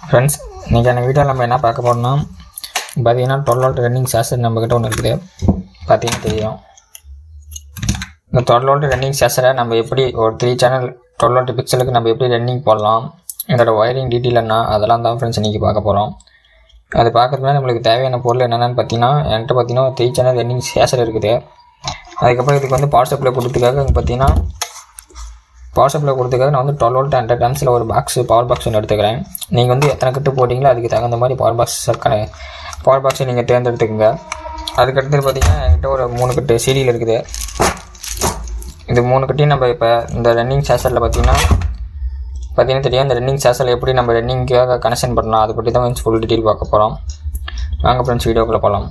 Friends, இன்றைக்கான வீடியோவில் நம்ம என்ன பார்க்க போகிறோம்னா பார்த்தீங்கன்னா 12 வோல்ட் ரன்னிங் சேஷர் நம்மக்கிட்ட ஒன்று இருக்குது. பார்த்தீங்கன்னா தெரியும். இந்த 12 வோல்ட் ரன்னிங் சேஷரை நம்ம எப்படி ஒரு 3 சேனல் 12 வோல்ட் பிக்சலுக்கு நம்ம எப்படி ரன்னிங் போடலாம், இதோட ஒயரிங் டீட்டெயில் என்ன, அதெல்லாம் தான் ஃப்ரெண்ட்ஸ் இன்றைக்கி பார்க்க போகிறோம். அது பார்க்குறதுனால நம்மளுக்கு தேவையான பொருள் என்னென்னு பார்த்தீங்கன்னா என்கிட்ட பார்த்தீங்கன்னா 3 சேனல் ரன்னிங் சேஷர் இருக்குது. அதுக்கப்புறம் இதுக்கு வந்து பவர் சப்ளை கொடுத்துக்காக பார்த்தீங்கன்னா பவர் சப்ளை கொடுத்துக்காக நான் வந்து 12 வோல்ட் 100 ஆம்ப்ஸில் ஒரு பவர் பாக்ஸ் ஒன்று எடுத்துக்கிறேன். நீங்கள் வந்து எத்தனை கட்டு போட்டிங்களோ அதுக்கு தகுந்த மாதிரி பவர் பாக்ஸை நீங்கள் தேர்ந்தெடுத்துக்கோங்க. அதுக்கடுத்து பார்த்தீங்கன்னா என்கிட்ட ஒரு 3 கட்டு சீரியல் இருக்குது. இது 3 கட்டையும் நம்ம இப்போ இந்த ரன்னிங் சேஷரில் பார்த்தீங்கன்னா தெரியும். இந்த ரன்னிங் சேஷரில் எப்படி நம்ம ரன்னிங்காக கனெக்ஷன் பண்ணலாம் அதை பற்றி தான் ஃபுல் டீட்டெயில் பார்க்க போகிறோம். வாங்க ஃப்ரெண்ட்ஸ், வீடியோக்குள்ளே போகலாம்.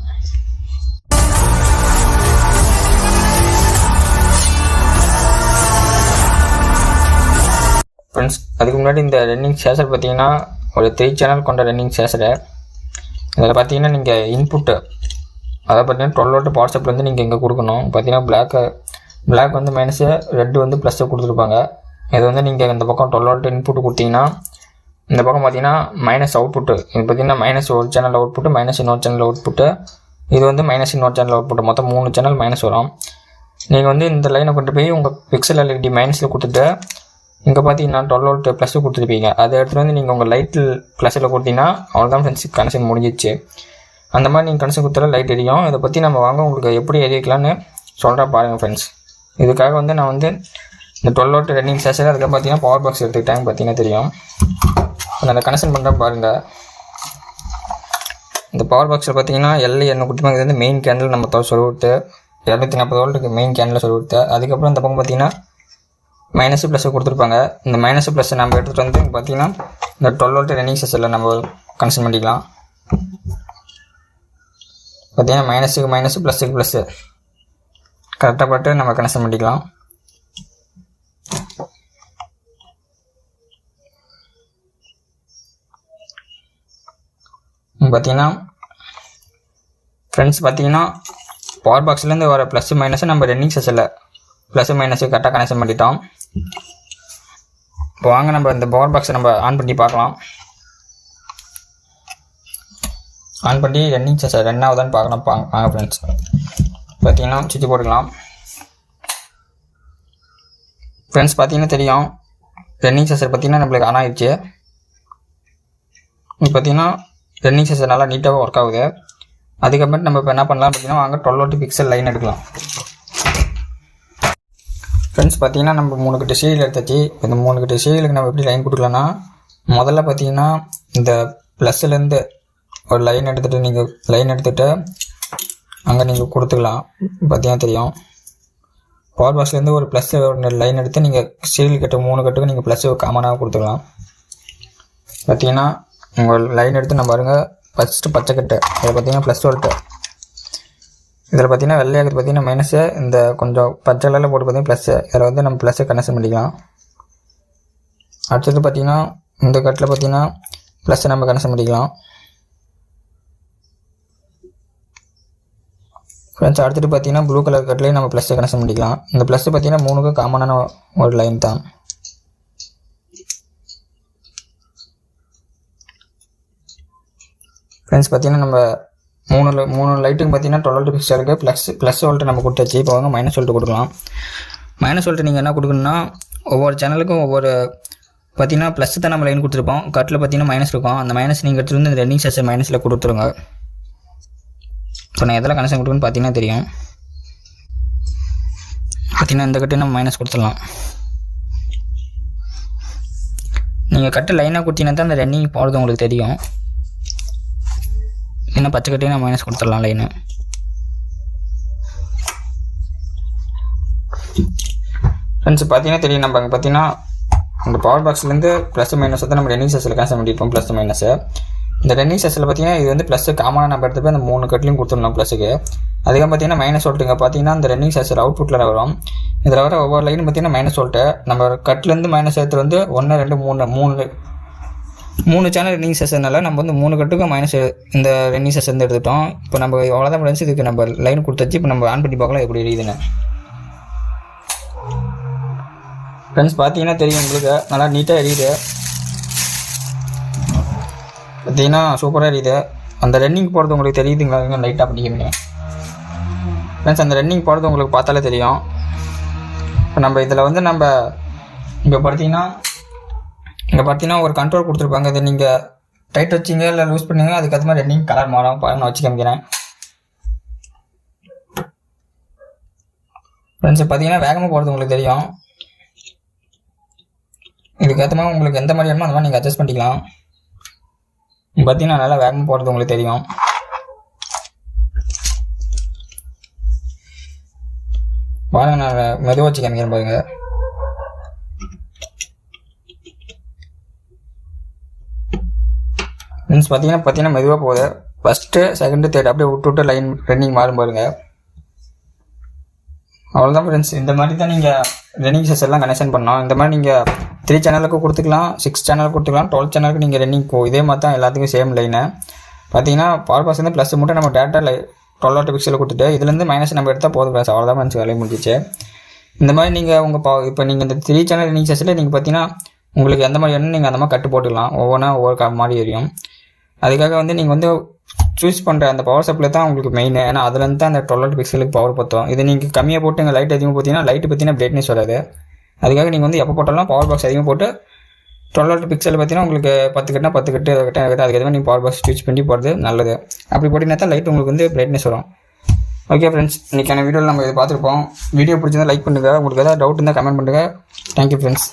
ஃப்ரெண்ட்ஸ், அதுக்கு முன்னாடி இந்த ரன்னிங் சேஷர் பார்த்தீங்கன்னா ஒரு 3 சேனல் கொண்ட ரன்னிங் சேஷரை. இதில் பார்த்தீங்கன்னா நீங்கள் இன்புட்டு அதை பார்த்தீங்கன்னா 12 வோல்ட் பவர் சப்ளை வந்து நீங்கள் இங்கே கொடுக்கணும். பார்த்தீங்கன்னா பிளாக் வந்து மைனஸு, ரெட்டு வந்து ப்ளஸ்ஸை கொடுத்துருப்பாங்க. இது வந்து நீங்கள் இந்த பக்கம் 12 வோல்ட் இன்புட்டு கொடுத்தீங்கன்னா இந்த பக்கம் பார்த்தீங்கன்னா மைனஸ் அவுட்புட்டு. இது பார்த்தீங்கன்னா மைனஸ் ஒரு சேனல் அவுட்புட்டு, மைனஸ் இன்னொரு சேனல் அவுட்புட்டு, இது வந்து மைனஸ் இன்னொரு சேனல் அவுட்புட்டு, மொத்தம் 3 சேனல் மைனஸ் வரும். நீங்கள் வந்து இந்த லைனை கொண்டு போய் உங்கள் பிக்சல் எல்இடி மைனஸில் கொடுத்துட்டு இங்கே பார்த்தீங்கன்னா 12 வோல்ட் ப்ளஸ்ஸு கொடுத்துருப்பீங்க. அதை எடுத்துகிட்டு வந்து நீங்கள் உங்கள் லைட்டில் ப்ளஸில் கொடுத்தீங்கன்னா அவ்வளோதான் ஃப்ரெண்ட்ஸ், கனெக்ஷன் முடிஞ்சிச்சு. அந்த மாதிரி நீங்கள் கனெக்ஷன் கொடுத்தாலும் லைட் எரியும். இதை பற்றி நம்ம உங்களுக்கு எப்படி எரிக்கலான்னு சொல்கிறேன் பாருங்கள் ஃப்ரெண்ட்ஸ். இதுக்காக வந்து நான் வந்து இந்த 12 வோல்ட் ரன்னிங் சேஷன் அதுக்கு பார்த்தீங்கன்னா பவர் பாக்ஸ் எடுத்துக்கிட்டாங்க. பார்த்தீங்கன்னா தெரியும். நான் அதை கனெக்ஷன் பண்ணுறேன் பாருங்கள். இந்த பவர் பாக்ஸில் பார்த்தீங்கன்னா என்ன கொடுத்துருப்பாங்க. இது வந்து மெயின் கேண்டில் நம்ம சொல்லிவிட்டு 240 வோல்ட்டுக்கு மெயின் கேண்டில் சொல்லிவிட்டு, அதுக்கப்புறம் இந்த பக்கம் பார்த்தீங்கன்னா மைனஸு ப்ளஸ்ஸு கொடுத்துருப்பாங்க. இந்த மைனஸு ப்ளஸ்ஸை நம்ம எடுத்துகிட்டு வந்து பார்த்தீங்கன்னா இந்த 12 வோல்ட் ரன்னிங் சேஷரில் நம்ம கனெக்ஷன் பண்ணிக்கலாம். பார்த்தீங்கன்னா மைனஸுக்கு மைனஸு, ப்ளஸ்ஸுக்கு ப்ளஸ்ஸு கரெக்டாக போட்டு நம்ம கனெக்ஷன் பண்ணிக்கலாம். பார்த்தீங்கன்னா ஃப்ரெண்ட்ஸ், பார்த்தீங்கன்னா பவர் பாக்ஸ்லேருந்து வர ப்ளஸ்ஸு மைனஸை நம்ம ரன்னிங் சேஷரில் ப்ளஸ்ஸு மைனஸு கரெக்டாக கனெக்ஷன் பண்ணிட்டோம். இப்போ வாங்க நம்ம இந்த பவர் பாக்ஸை நம்ம ஆன் பண்ணி பார்க்கலாம். ஆன் பண்ணி ரன்னிங் சேஷர் ரன் ஆகுதான்னு பார்க்கலாம். வாங்க ஃப்ரெண்ட்ஸ், பார்த்தீங்கன்னா சுவிட்ச் போட்டுக்கலாம். ஃப்ரெண்ட்ஸ், பார்த்தீங்கன்னா தெரியும் ரன்னிங் சேஷர் பார்த்தீங்கன்னா நம்மளுக்கு ஆன் ஆகிடுச்சு. இப்போ பார்த்தீங்கன்னா ரன்னிங் சேஷர் நல்லா நீட்டாக ஒர்க் ஆகுது. அதுக்கப்புறம் நம்ம இப்போ என்ன பண்ணலாம் பார்த்தீங்கன்னா வாங்க 12 வோல்ட் பிக்சல் லைன் எடுக்கலாம். ஃப்ரெண்ட்ஸ், பார்த்தீங்கன்னா நம்ம 3 கட்டு சீரியல் எடுத்தாச்சு. இந்த 3 கட்டு சீரியலுக்கு நம்ம எப்படி லைன் கொடுக்கலான்னா முதல்ல பார்த்தீங்கன்னா இந்த ப்ளஸ்லேருந்து ஒரு லைன் எடுத்துகிட்டு அங்கே நீங்கள் கொடுத்துக்கலாம். பார்த்தீங்கன்னா தெரியும். பவர் பாக்ஸ்லேருந்து ஒரு ப்ளஸ் லைன் எடுத்து நீங்கள் சீரியல் கட்டு 3 கட்டுக்கு நீங்கள் ப்ளஸ்ஸு காமனாக கொடுத்துக்கலாம். பார்த்தீங்கன்னா உங்கள் லைன் எடுத்து நம்ம பாருங்க. ஃபஸ்ட்டு பச்சை கட்டு இதில் பார்த்தீங்கன்னா ப்ளஸ் வோல்ட்டு, இதில் பார்த்தீங்கன்னா வெள்ளையாகிறது பார்த்தீங்கன்னா மைனஸு, இந்த கொஞ்சம் பச்சை கலரில் போட்டு பார்த்தீங்கன்னா ப்ளஸ்ஸு, இதில் வந்து நம்ம ப்ளஸ்ஸை கனெக்ஷன் பண்ணிக்கலாம். அடுத்தது பார்த்தீங்கன்னா இந்த கட்டில் பார்த்தீங்கன்னா ப்ளஸ்ஸை நம்ம கனெக்ஷன் பண்ணிக்கலாம். ஃப்ரெண்ட்ஸ், அடுத்துட்டு பார்த்தீங்கன்னா ப்ளூ கலர் கட்லேயும் நம்ம ப்ளஸ்ஸை கனெக்ஷன் பண்ணிக்கலாம். இந்த ப்ளஸ்ஸு பார்த்தீங்கன்னா 3க்கும் காமனான ஒரு லைன் தான். ஃப்ரெண்ட்ஸ், பார்த்தீங்கன்னா நம்ம 3 லைட்டுக்கு பார்த்தீங்கன்னா 12 வோல்ட் பிக்சருக்கு ப்ளஸ் வோல்ட்டு நம்ம கொடுத்தாச்சு. இப்போ வாங்க மைனஸ் வோல்ட்டு கொடுக்கலாம். மைனஸ் வோல்ட்டு நீங்கள் என்ன கொடுக்கணுன்னா ஒவ்வொரு சேனலுக்கும் ஒவ்வொரு பார்த்தீங்கன்னா ப்ளஸ் தான் நம்ம லைன் கொடுத்துருப்போம். கட்டில் பார்த்தீங்கன்னா மைனஸ் இருக்கும். அந்த மைனஸ் நீங்கள் எடுத்துகிட்டு வந்து இந்த ரன்னிங் சேஷர் மைனஸில் கொடுத்துருங்க. இப்போ நான் எதில் கனெக்ஷன் கொடுக்குன்னு பார்த்தீங்கன்னா தெரியும். பார்த்தீங்கன்னா இந்த கட்டு நம்ம மைனஸ் கொடுத்துடலாம். நீங்கள் கட்டு லைனாக கொடுத்தீங்கன்னா தான் அந்த ரன்னிங் போகிறது உங்களுக்கு தெரியும். இன்னும் பச்சை கட்டையும் நான் மைனஸ் கொடுத்துடலாம் லைனு. ஃப்ரெண்ட்ஸ், பார்த்தீங்கன்னா தெரியும். நம்ம அங்கே பார்த்தீங்கன்னா இந்த பவர் பாக்ஸ்லேருந்து ப்ளஸ் மைனஸ் வந்து நம்ம ரன்னிங் சேஷரில் கனெக்ஷன் பண்ணியிருப்போம். ப்ளஸ் மைனஸு இந்த ரன்னிங் சேஷரில் பார்த்தீங்கன்னா இது வந்து ப்ளஸ்ஸு காமனாக நம்ம எடுத்து போய் அந்த 3 கட்லையும் கொடுத்துடணும் ப்ளஸுக்கு. அதுக்கப்புறம் பார்த்தீங்கன்னா மைனஸ் வோல்ட்டுங்க பார்த்தீங்கன்னா இந்த ரன்னிங் சேஷர் அவுட்புட்டில் வரும். இதில் வர ஒவ்வொரு லைனும் பார்த்தீங்கன்னா மைனஸ் வோல்ட்டு. நம்ம கட்லேருந்து மைனஸ் எடுத்து வந்து 1 2 3 சேனல் ரன்னிங் சேஷன்னால நம்ம வந்து 3 கட்டுக்கும் மைனஸ் இந்த ரன்னிங் சேஷன் எடுத்துட்டோம். இப்போ நம்ம அவ்வளோதான் ஃப்ரெண்ட்ஸ், இதுக்கு நம்ம லைன் கொடுத்தாச்சு. இப்போ நம்ம ஆன் பண்ணி பார்க்கலாம் எப்படி எரியுதுன்னு. ஃப்ரெண்ட்ஸ், பார்த்தீங்கன்னா தெரியும் உங்களுக்கு நல்லா நீட்டாக எரியுது. பார்த்தீங்கன்னா சூப்பராக இருக்குது. அந்த ரன்னிங் போகிறது உங்களுக்கு தெரியுதுங்களா? லைட்டாக பண்ணிக்கிறீங்க ஃப்ரெண்ட்ஸ். அந்த ரன்னிங் போகிறது உங்களுக்கு பார்த்தாலே தெரியும். இப்போ நம்ம இதில் வந்து நம்ம இங்கே பார்த்தீங்கன்னா ஒரு கண்ட்ரோல் கொடுத்துருப்பாங்க. இதை நீங்கள் டைட் வச்சிங்க இல்லை லூஸ் பண்ணிங்க, அதுக்கேற்ற மாதிரி ரன்னிங் கலர் மாறும். நான் வச்சு காமிக்கிறேன் ஃப்ரெண்ட்ஸ். பார்த்தீங்கன்னா வேகமாக போகிறது உங்களுக்கு தெரியும். இதுக்கேற்ற மாதிரி உங்களுக்கு எந்த மாதிரி வேணுமோ அந்த மாதிரி நீங்கள் அட்ஜஸ்ட் பண்ணிக்கலாம். பார்த்தீங்கன்னா நல்லா வேகமாக போகிறது உங்களுக்கு தெரியும். பாருங்க, நான் மெதுவாக வச்சு காமிக்கிறேன் பாருங்க. ஃப்ரெண்ட்ஸ் பார்த்தீங்கன்னா மெதுவாக போகுது. ஃபஸ்ட்டு செகண்டு தேர்ட் அப்படியே விட்டு லைன் ரன்னிங் மாறும் பாருங்க. அவ்வளோதான் ஃப்ரெண்ட்ஸ். இந்த மாதிரி தான் நீங்கள் ரன்னிங் செஸ் எல்லாம் கனெக்ஷன் பண்ணோம். இந்த மாதிரி நீங்கள் 3 சேனலுக்கு கொடுத்துக்கலாம், 6 சேனலுக்கு கொடுத்துக்கலாம், 12 சேனலுக்கு நீங்கள் ரன்னிங் இதே மாதிரி தான் எல்லாத்துக்கும் சேம் லைனு. பார்த்தீங்கன்னா பவர் பாஸ் வந்து ப்ளஸ் மட்டும் நம்ம டேட்டா 12 பிக்சலில் கொடுத்துட்டு இதுலேருந்து மைனஸ் நம்ம எடுத்தால் போதும் ஃப்ரெண்ட்ஸ். அவ்வளோதான் ஃப்ரெண்ட்ஸ், வேலையை முடிஞ்சிச்சு. இந்த மாதிரி நீங்கள் உங்கள் இப்போ நீங்கள் இந்த 3 சேனல் ரன்னிங் செஸ்ஸில் நீங்கள் பார்த்தீங்கன்னா உங்களுக்கு எந்த மாதிரி வேணும் நீங்கள் அந்த மாதிரி கட்டு போட்டுக்கலாம். ஒவ்வொரு மாதிரி எரியும். அதுக்காக வந்து நீங்கள் வந்து சூஸ் பண்ணுற அந்த பவர் சப்ளை தான் உங்களுக்கு மெயின். ஏன்னா அதுலேருந்து தான் அந்த 12 பிக்சலுக்கு பவர் பற்றும். இது நீங்கள் கம்மியாக போட்டு எங்கள் லைட் அதிகமாக பார்த்தீங்கன்னா லைட்டு பார்த்தீங்கன்னா பிரைட்னஸ் வராது. அதுக்காக நீங்கள் வந்து எப்போ போட்டாலும் பவர் பாக்ஸ் அதிகமாக போட்டு 12 பிக்சல் பார்த்தீங்கன்னா உங்களுக்கு 10 கட்டினா 10 கட்டு இருக்குது. அதுக்கு நீங்கள் பவர் பாக்ஸ் ஸ்விட்ச் பண்ணி போகிறது நல்லது. அப்படி போட்டிங்கன்னா தான் லைட் உங்களுக்கு வந்து பிரைட்னஸ் வரும். ஓகே ஃப்ரெண்ட்ஸ், இன்றைக்கான வீடியோவில் நம்ம இதை பார்த்துருப்போம். வீடியோ பிடிச்சிருந்தா லைக் பண்ணுங்கள். உங்களுக்கு ஏதாவது டவுட் இருந்தால் கமெண்ட் பண்ணுங்கள். Thank you friends.